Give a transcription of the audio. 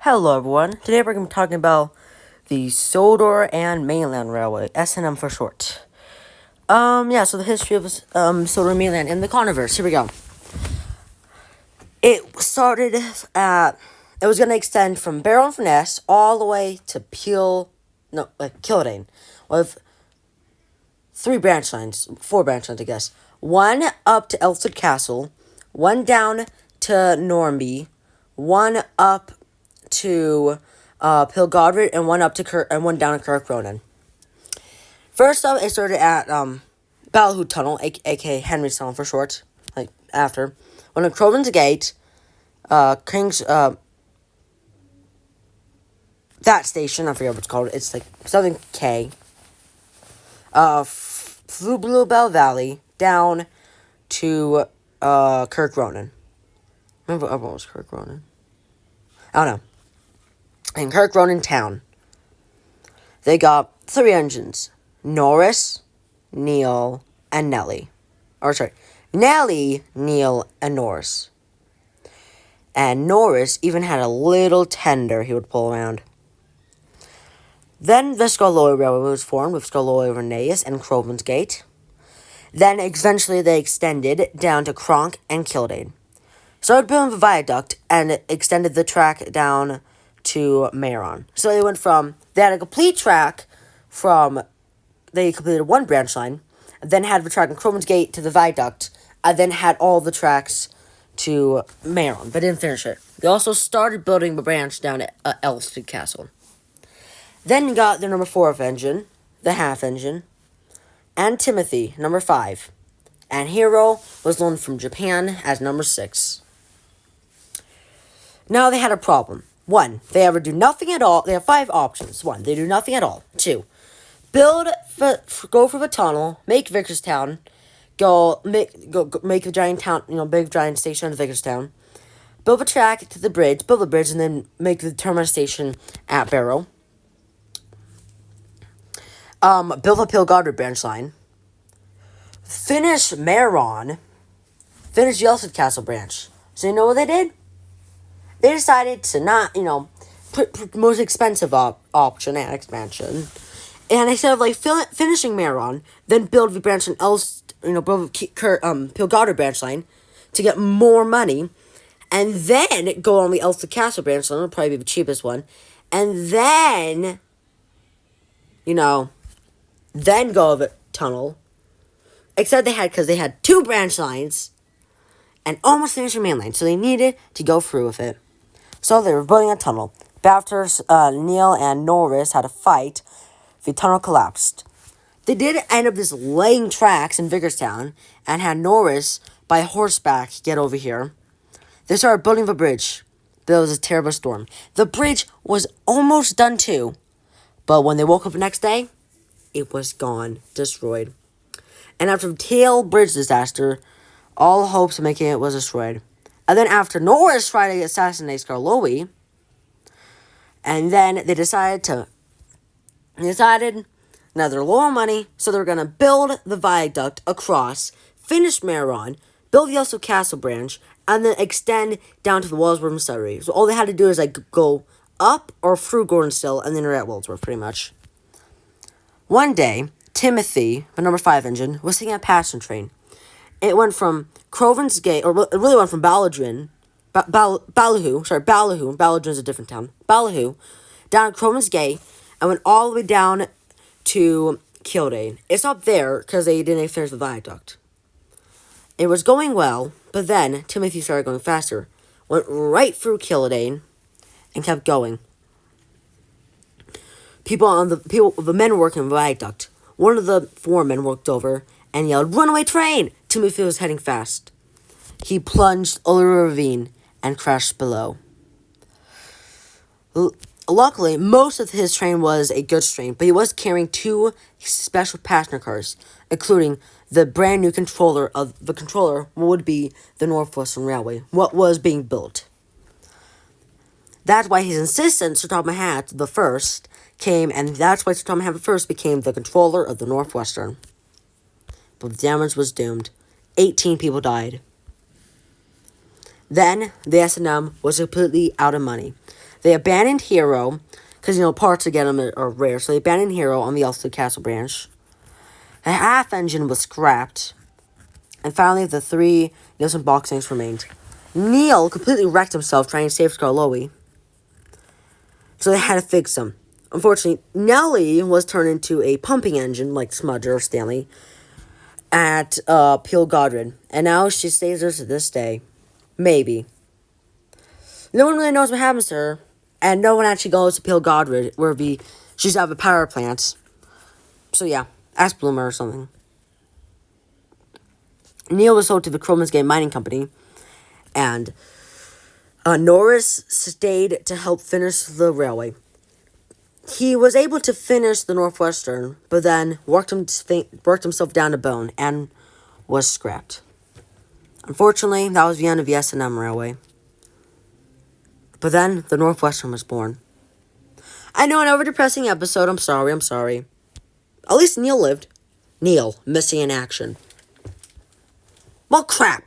Hello everyone, today we're going to be talking about the Sodor and Mainland Railway, S&M for short. So the history of Sodor and Mainland and the controversy, here we go. It started it was going to extend from Barrow-in-Furness all the way to Kilday, with four branch lines, I guess. One up to Elfstead Castle, one down to Normanby, one up to Pilgodred, and one up to and one down to Kirk Ronan. First up, it started at Ballyhoo Tunnel, aka Henry's Tunnel for short. After one at Crowden's Gate, King's that station, I forget what it's called. It's like something K. Flew Bluebell Valley down to Kirk Ronan. Remember what was Kirk Ronan? I don't know. In Kirk Ronan town, they got three engines: Norris, Neil, and Nellie. Nellie, Neil, and Norris. And Norris even had a little tender he would pull around. Then the Scarloy Railway was formed with Scarloy Reneus and Crowden's Gate. Then eventually they extended down to Cronk and Kilday. Started building the viaduct and extended the track down to Maron. So they had a complete track they completed one branch line, then had the track from Crowden's Gate to the viaduct, and then had all the tracks to Maron, but didn't finish it. They also started building the branch down at Elfstead Castle. Then you got the number 4 engine, the half engine, and Timothy, number 5. And Hero was loaned from Japan as number 6. Now they had a problem. 1, they ever do nothing at all. They have 5 options. 1, they do nothing at all. 2, go for the tunnel, make Vickerstown, make a giant town, big giant station in Vickerstown, build a track to the bridge, and then make the terminus station at Barrow. Build a Pilgodred branch line. Finish Maron. Finish the Elfstead Castle branch. So you know what they did? They decided to not, put the most expensive option and expansion. And instead of finishing Maron, then build the branch line build Pilgodred branch line to get more money, and then go on the Elfstead Castle branch line. It'll probably be the cheapest one, and then then go of the tunnel. Except because they had 2 branch lines and almost finished the main line, so they needed to go through with it. So they were building a tunnel. But after Neil and Norris had a fight, the tunnel collapsed. They did end up just laying tracks in Vickerstown and had Norris by horseback get over here. They started building the bridge, but it was a terrible storm. The bridge was almost done too, but when they woke up the next day, it was gone, destroyed. And after the Tail Bridge disaster, all hopes of making it was destroyed. And then after Norris tried to assassinate Scarloy, and then they decided now they're low on money, so they're going to build the viaduct across, finish Maron, build the Elfstead Castle branch, and then extend down to the Walsworth and Surrey. So all they had to do is go up or through Gordonstill, and then they're at Walsworth, pretty much. One day, Timothy, the number 5 engine, was taking a passenger train. It went from Crowden's Gate, or it really went from Ballyhoo, Ballyhoo's a different town, Ballyhoo, down to Crowden's Gate, and went all the way down to Kilday. It's up there because they didn't finish the viaduct. It was going well, but then Timothy started going faster, went right through Kilday, and kept going. The men working on the viaduct. One of the foremen walked over and yelled, "Runaway train!" Timothy was heading fast. He plunged over a ravine and crashed below. Luckily, most of his train was a goods train, but he was carrying 2 special passenger cars, including the brand new controller would be the Northwestern Railway, what was being built. That's why his assistant, Sir Thomas Hat the First, came, and that's why Sir Thomas Hat the First became the controller of the Northwestern. But the damage was doomed. 18 people died. Then, the S&M was completely out of money. They abandoned Hero, because, parts to get them are rare, so they abandoned Hero on the Elsa Castle branch. A half engine was scrapped. And finally, the 3 Nielsen box tanks remained. Neil completely wrecked himself trying to save Skarloey. So they had to fix him. Unfortunately, Nellie was turned into a pumping engine, like Smudger or Stanley, at Peel Godred. And now she stays there to this day. Maybe. No one really knows what happens to her. And no one actually goes to Peel Godred, where she's out of a power plant. So yeah, ask Bloomer or something. Neil was sold to the Kromensgate Mining Company. And Norris stayed to help finish the railway. He was able to finish the Northwestern, but then worked himself down to bone and was scrapped. Unfortunately, that was the end of the S&M Railway. But then the Northwestern was born. I know, another depressing episode. I'm sorry. At least Neil lived. Neil, missing in action. Well, crap.